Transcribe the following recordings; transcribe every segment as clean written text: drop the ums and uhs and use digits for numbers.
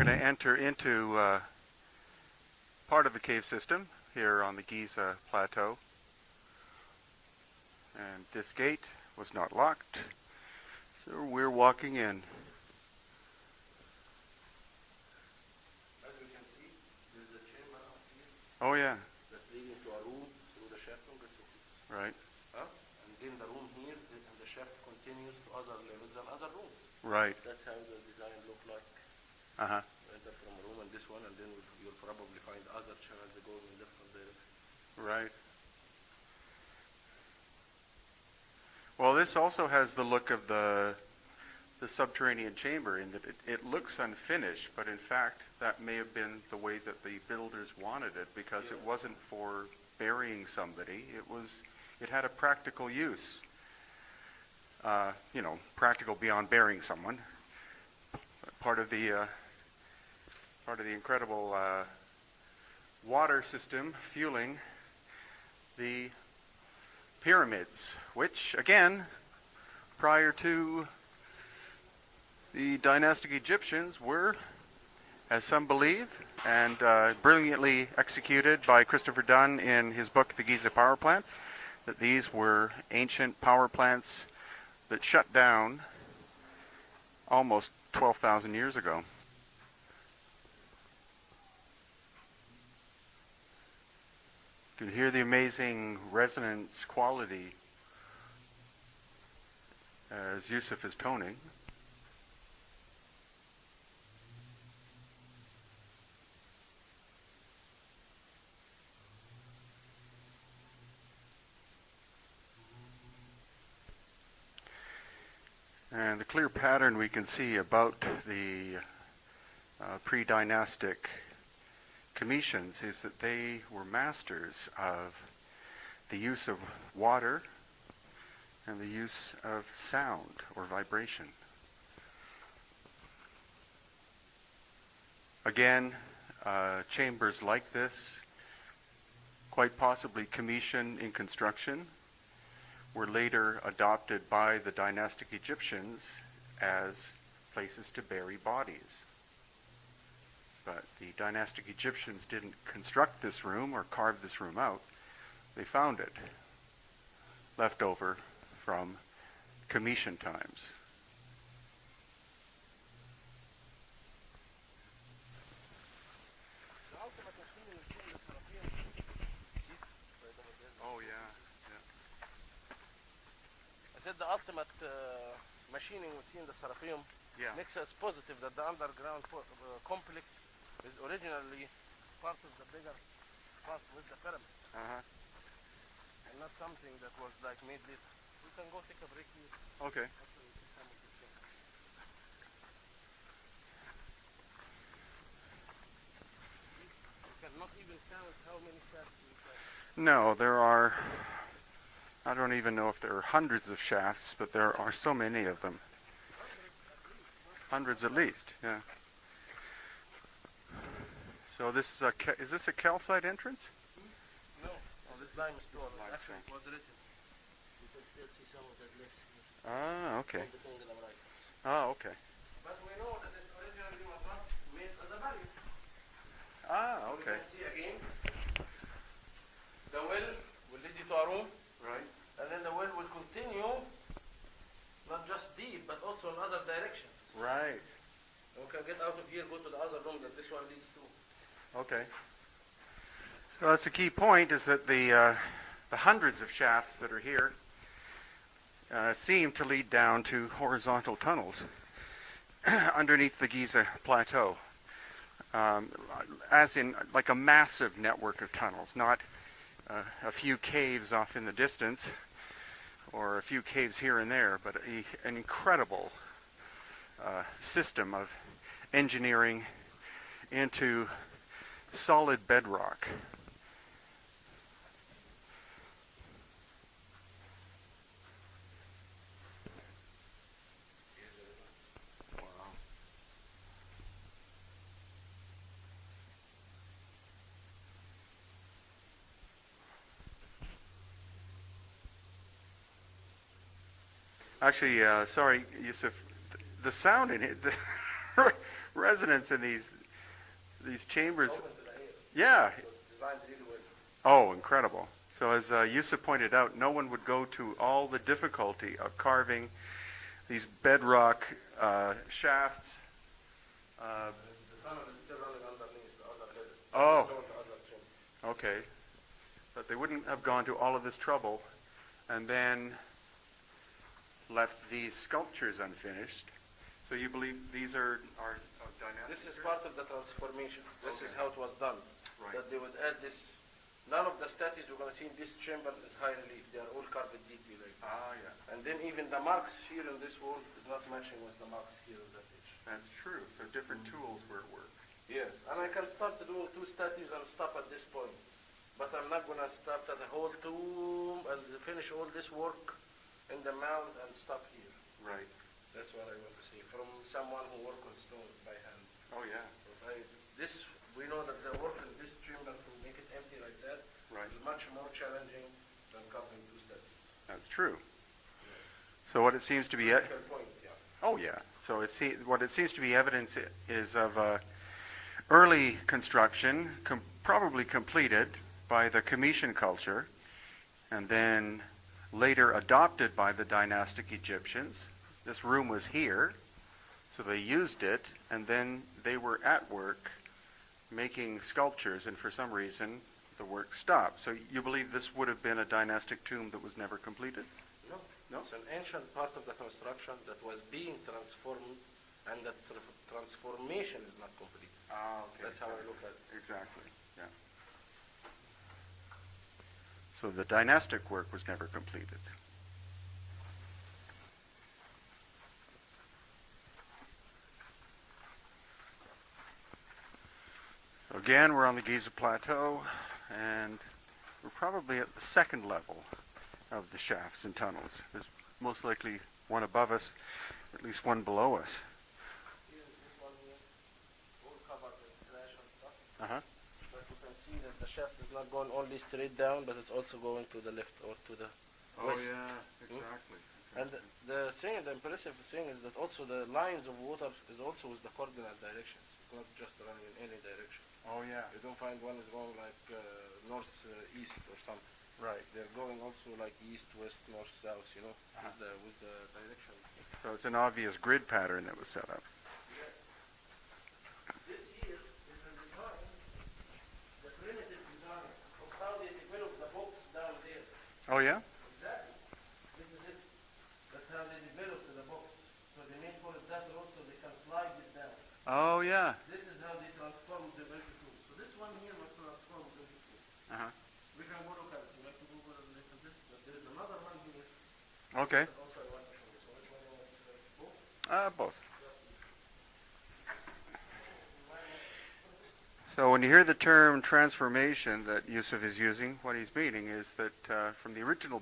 going to enter into part of the cave system here on the Giza Plateau. And this gate was not locked, so we're walking in. As you can see, there's a chamber up here. Oh yeah. That's leading to a room through the shaft. Right. And then the room here, and the shaft continues to other levels and other rooms. Right. That's how the design look like. Uh-huh. Enter from a room and this one, and then you'll probably find other channels that go in different directions. Right. Well, this also has the look of the subterranean chamber in that it looks unfinished, but in fact that may have been the way that the builders wanted it, because it wasn't for burying somebody. It had a practical use. Practical beyond burying someone. Part of the incredible water system fueling the pyramids, which again, prior to the dynastic Egyptians, were, as some believe, and brilliantly executed by Christopher Dunn in his book The Giza Power Plant, that these were ancient power plants that shut down almost 12,000 years ago. You can hear the amazing resonance quality as Yusuf is toning. And the clear pattern we can see about the pre-dynastic Cometians is that they were masters of the use of water and the use of sound or vibration. Again, chambers like this, quite possibly Cometian in construction, were later adopted by the dynastic Egyptians as places to bury bodies. But the dynastic Egyptians didn't construct this room or carve this room out. They found it, left over from Cometian times. Oh yeah. I said the ultimate machining we see in the Seraphim makes us positive that the underground complex is originally part of the bigger part with the pyramid. And not something that was like made later. We can go take a break here. Okay. You cannot even count how many shafts we have. No, there are, I don't even know if there are hundreds of shafts, but there are so many of them. Hundreds at least, yeah. So this is this a calcite entrance? No, this is limestone. Actually, it was written. You can still see some of that left here. Ah, okay. Oh, okay. But we know that it originally was not made as a barrier. Ah, okay. You can see again, the well will lead you to a room. Right. And then the well will continue, not just deep, but also in other directions. Right. And we can get out of here, go to the other room that this one leads to. Okay. So that's a key point, is that the hundreds of shafts that are here seem to lead down to horizontal tunnels underneath the Giza Plateau, as in like a massive network of tunnels, not a few caves off in the distance or a few caves here and there, but an incredible system of engineering into solid bedrock. Wow. Actually, sorry, Yusuf, the sound in it residents in these chambers. Open to the air. Yeah. So it's designed really well. Oh, incredible. So as Yusuf pointed out, no one would go to all the difficulty of carving these bedrock shafts. The tunnel is still running underneath the other level. Oh. It's going to other chamber. Okay. But they wouldn't have gone to all of this trouble and then left these sculptures unfinished. So you believe these are dynastic? This is part of the transformation. This is Okay. how it was done. Right. That they would add this. None of the statues we're going to see in this chamber is high relief. They are all carved deeply. Like. Ah, yeah. And then even the marks here in this wall is not matching with the marks here in that edge. That's true. So different tools were at work. Yes. And I can start doing 2 statues and stop at this point. But I'm not going to start at the whole tomb and finish all this work in the mound and stop here. Right. That's what I want to see from someone who works on stone by hand. Oh, yeah. We know that the work in this chamber to make it empty like that Right. is much more challenging than carving 2 statues. That's true. So what it seems to be... Critical point, yeah. Oh, yeah. So what it seems to be evidence is of early construction, probably completed by the Comitian culture, and then later adopted by the dynastic Egyptians. This room was here, so they used it, and then they were at work making sculptures, and for some reason the work stopped. So you believe this would have been a dynastic tomb that was never completed? No. No? It's an ancient part of the construction that was being transformed, and that transformation is not complete. Ah, okay. That's how I look at it. Exactly, yeah. So the dynastic work was never completed. So again, we're on the Giza Plateau, and we're probably at the second level of the shafts and tunnels. There's most likely one above us, or at least one below us. Here is this one here, all covered with trash and stuff. Uh-huh. But you can see that the shaft is not going only straight down, but it's also going to the left or to the west. exactly. And the impressive thing is that also the lines of water is also with the coordinate directions. It's not just running in any direction. Oh, yeah. You don't find one is going like north, east or something. Right. They're going also like east, west, north, south, you know, with the direction. So it's an obvious grid pattern that was set up. This here is a design, the primitive design of how they developed the box down there. Oh, yeah? Exactly. This is it. That's how they developed the box. So they made for it that road so they can slide it down. Oh, yeah. This is how they transformed the vertical. So this one here was transformed into two. Uh-huh. We can go look at it. You have to Google it later this, but there is another one here. Okay. Also I want to show you. So which one you want to show? Both. Both? So when you hear the term transformation that Yusuf is using, what he's meaning is that from the original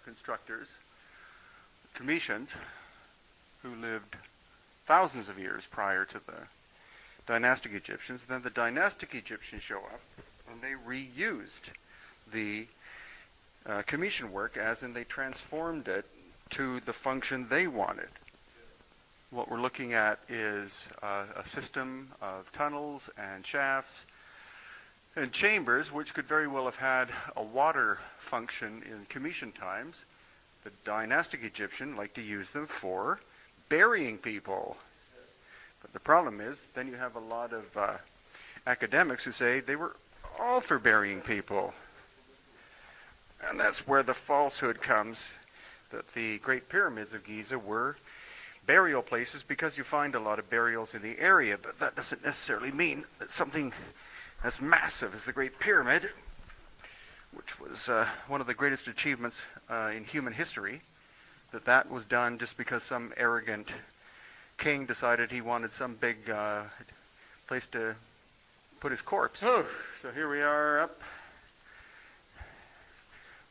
constructors, Comitians, who lived thousands of years prior to the dynastic Egyptians, then the dynastic Egyptians show up and they reused the Comitian work, as in they transformed it to the function they wanted. What we're looking at is a system of tunnels and shafts and chambers, which could very well have had a water function in Comitian times. The dynastic Egyptian liked to use them for burying people. But the problem is, then you have a lot of academics who say they were all for burying people. And that's where the falsehood comes, that the Great Pyramids of Giza were burial places because you find a lot of burials in the area, but that doesn't necessarily mean that something as massive as the Great Pyramid, which was one of the greatest achievements in human history, that was done just because some arrogant king decided he wanted some big place to put his corpse. Oh, so here we are up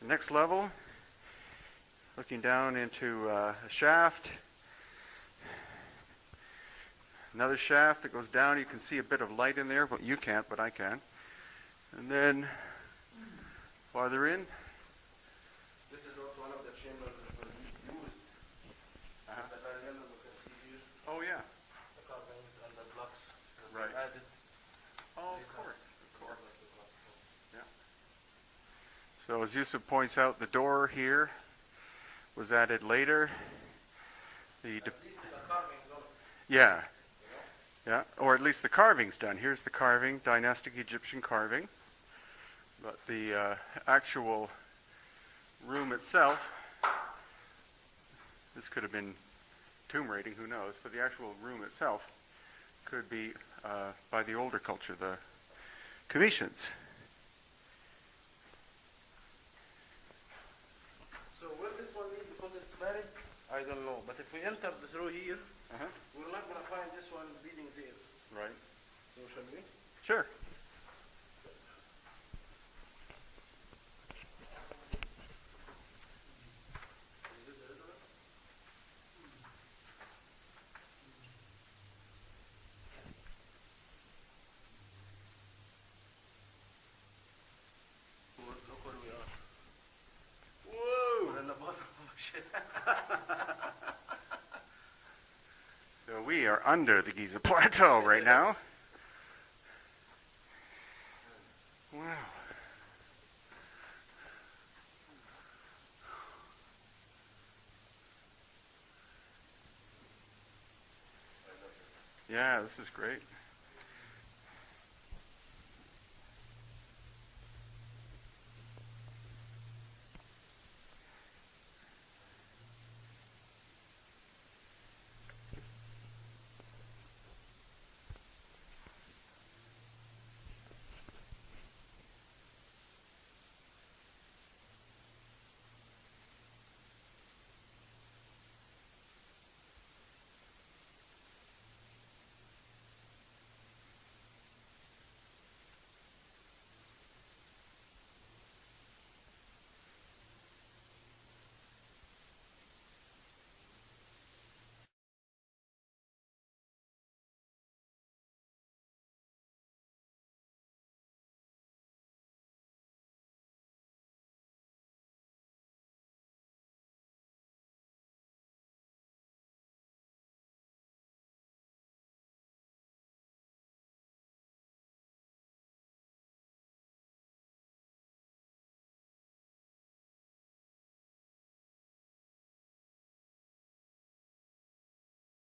the next level, looking down into a shaft. Another shaft that goes down. You can see a bit of light in there, but you can't, but I can. And then farther in. This is also one of the chambers that was used. The diagram we can see here, Oh, yeah. the carvings and the block So as Yusuf points out, the door here was added later. At least the carvings on it, Yeah, you know? yeah, or at least the carving's done. Here's the carving, dynastic Egyptian carving. But the actual room itself, this could have been tomb raiding, who knows, but the actual room itself could be by the older culture, the Commissions. So will this one lead because it's married? I don't know. But if we enter through here, we're not going to find this one leading there. Right. So shall we? Sure. Look where we are. Whoa! We're in the bottom of shit. So we are under the Giza Plateau right now. Wow. Yeah, this is great.